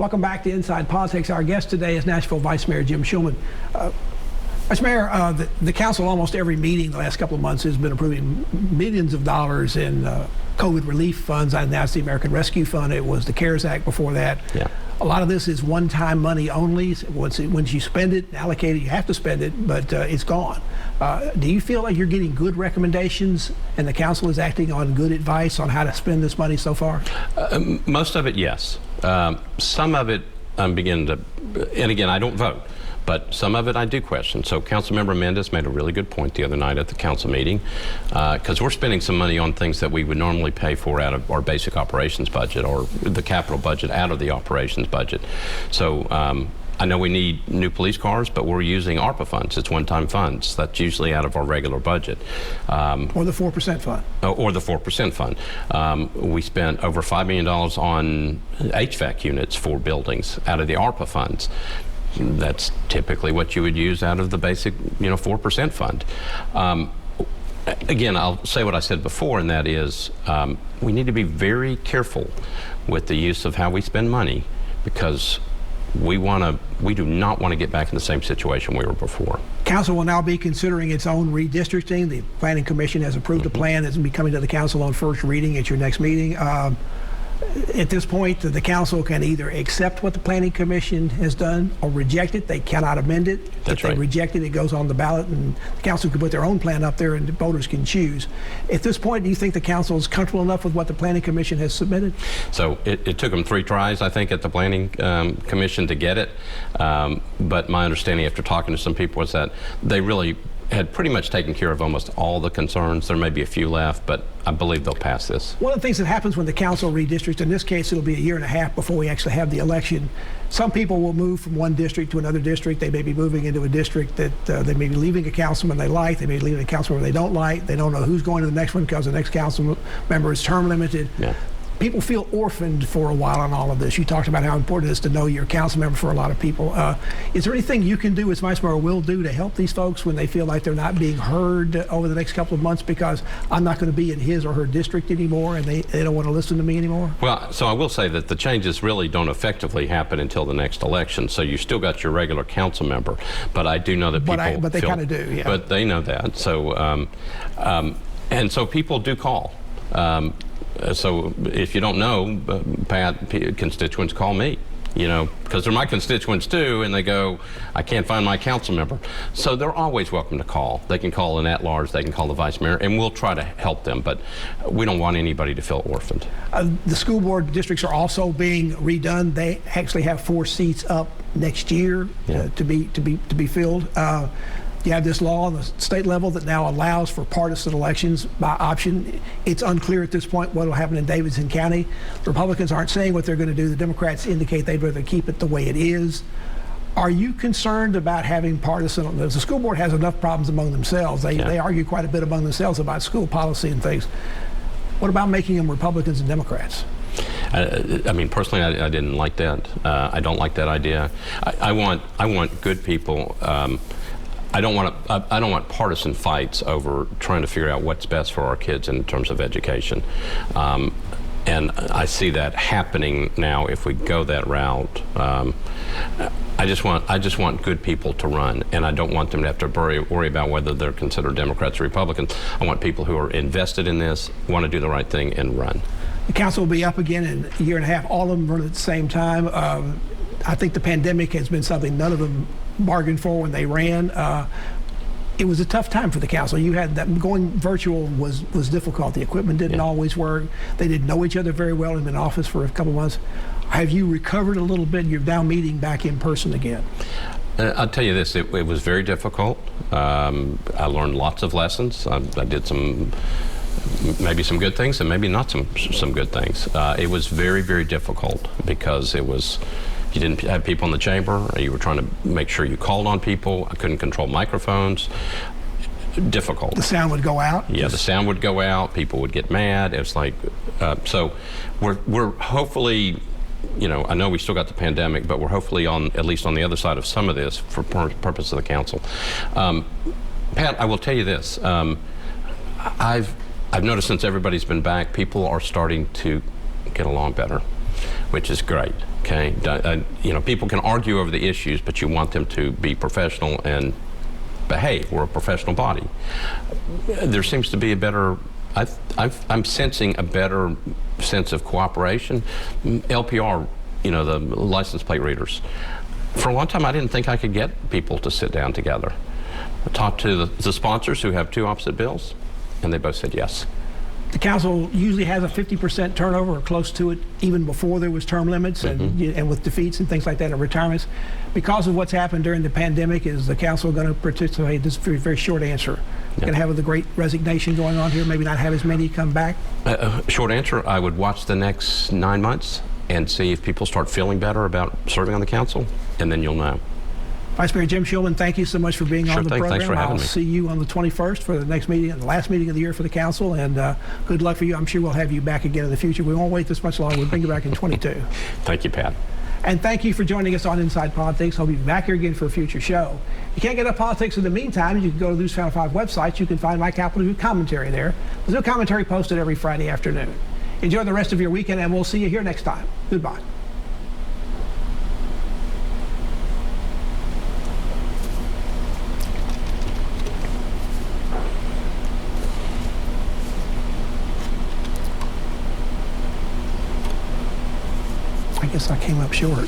Welcome back to Inside Politics. Our guest today is Nashville Vice Mayor Jim Shulman. Vice Mayor, the council almost every meeting the last couple of months has been approving millions of dollars in COVID relief funds. I announced the American Rescue Fund. It was the CARES Act before that. Yeah. A lot of this is one-time money only. Once you spend it, allocate it, you have to spend it, but it's gone. Do you feel like you're getting good recommendations and the council is acting on good advice on how to spend this money so far? Most of it, yes. Some of it, I'm beginning to, and again, I don't vote, but some of it I do question. So Councilmember Mendez made a really good point the other night at the council meeting, because we're spending some money on things that we would normally pay for out of our basic operations budget or the capital budget out of the operations budget. So I know we need new police cars, but we're using ARPA funds. It's one-time funds. That's usually out of our regular budget. Or the 4% fund. Or the 4% fund. We spent over $5 million on HVAC units for buildings out of the ARPA funds. That's typically what you would use out of the basic, 4% fund. Again, I'll say what I said before, and that is we need to be very careful with the use of how we spend money, because we do not want to get back in the same situation we were before. Council will now be considering its own redistricting. The Planning Commission has approved a plan that's going to be coming to the council on first reading at your next meeting. At this point, the council can either accept what the Planning Commission has done or reject it. They cannot amend it. That's if they reject it, it goes on the ballot, and the council can put their own plan up there and the voters can choose. At this point, do you think the council is comfortable enough with what the Planning Commission has submitted? So it took them 3 tries, I think, at the Planning Commission to get it. But my understanding after talking to some people was that they really had pretty much taken care of almost all the concerns. There may be a few left, but I believe they'll pass this. One of the things that happens when the council redistricts, in this case it'll be 1.5 years before we actually have the election, some people will move from one district to another district. They may be moving into a district that they may be leaving a councilman they like, they may be leaving a councilman they don't like, they don't know who's going to the next one because the next council member is term limited. Yeah. People feel orphaned for a while on all of this. You talked about how important it is to know your council member for a lot of people. Is there anything you can do as Vice Mayor will do to help these folks when they feel like they're not being heard over the next couple of months because I'm not going to be in his or her district anymore and they don't want to listen to me anymore? Well, so I will say that the changes really don't effectively happen until the next election. So you still got your regular council member, but I do know that people But they kind of do, yeah. But they know that. So, and so people do call. So if you don't know, Pat, constituents call me, because they're my constituents too, and they go, I can't find my council member. So they're always welcome to call. They can call an at-large, they can call the vice mayor, and we'll try to help them, but we don't want anybody to feel orphaned. The school board districts are also being redone. They actually have 4 seats up next year to be filled. You have this law on the state level that now allows for partisan elections by option. It's unclear at this point what will happen in Davidson County. The Republicans aren't saying what they're going to do. The Democrats indicate they'd rather keep it the way it is. Are you concerned about having partisan? The school board has enough problems among themselves. They argue quite a bit among themselves about school policy and things. What about making them Republicans and Democrats? I mean, personally, I didn't like that. I don't like that idea. I want good people. I don't want partisan fights over trying to figure out what's best for our kids in terms of education. And I see that happening now if we go that route. I just want good people to run, and I don't want them to have to worry about whether they're considered Democrats or Republicans. I want people who are invested in this, want to do the right thing, and run. The council will be up again in 1.5 years. All of them run at the same time. I think the pandemic has been something none of them bargained for when they ran. It was a tough time for the council. You had that going virtual was difficult. The equipment didn't always work. They didn't know each other very well in the office for a couple months. Have you recovered a little bit? You're now meeting back in person again. I'll tell you this, it was very difficult. I learned lots of lessons. I did maybe some good things and maybe not some good things. It was very, very difficult because you didn't have people in the chamber. You were trying to make sure you called on people. I couldn't control microphones. Difficult. The sound would go out? Yeah, the sound would go out. People would get mad. It's like, so we're hopefully, I know we still got the pandemic, but we're hopefully at least on the other side of some of this for purpose of the council. Pat, I will tell you this. I've noticed since everybody's been back, people are starting to get along better, which is great. Okay, people can argue over the issues, but you want them to be professional and behave. We're a professional body. There seems to be a better, I'm sensing a better sense of cooperation. LPR, the license plate readers. For a long time, I didn't think I could get people to sit down together. I talked to the sponsors who have two opposite bills, and they both said yes. The council usually has a 50% turnover or close to it, even before there was term limits and with defeats and things like that and retirements. Because of what's happened during the pandemic, is the council going to participate? This is a very, very short answer. Going to have the great resignation going on here, maybe not have as many come back? Short answer, I would watch the next 9 months and see if people start feeling better about serving on the council, and then you'll know. Vice Mayor Jim Shulman, thank you so much for being on the program. Thanks for having me. I'll see you on the 21st for the next meeting, the last meeting of the year for the council, and good luck for you. I'm sure we'll have you back again in the future. We won't wait this much longer. We'll bring you back in 22. Thank you, Pat. And thank you for joining us on Inside Politics. I'll be back here again for a future show. You can't get up politics in the meantime. You can go to News Channel 5 website. You can find my Capitol News commentary there. There's no commentary posted every Friday afternoon. Enjoy the rest of your weekend, and we'll see you here next time. Goodbye. I guess I came up short.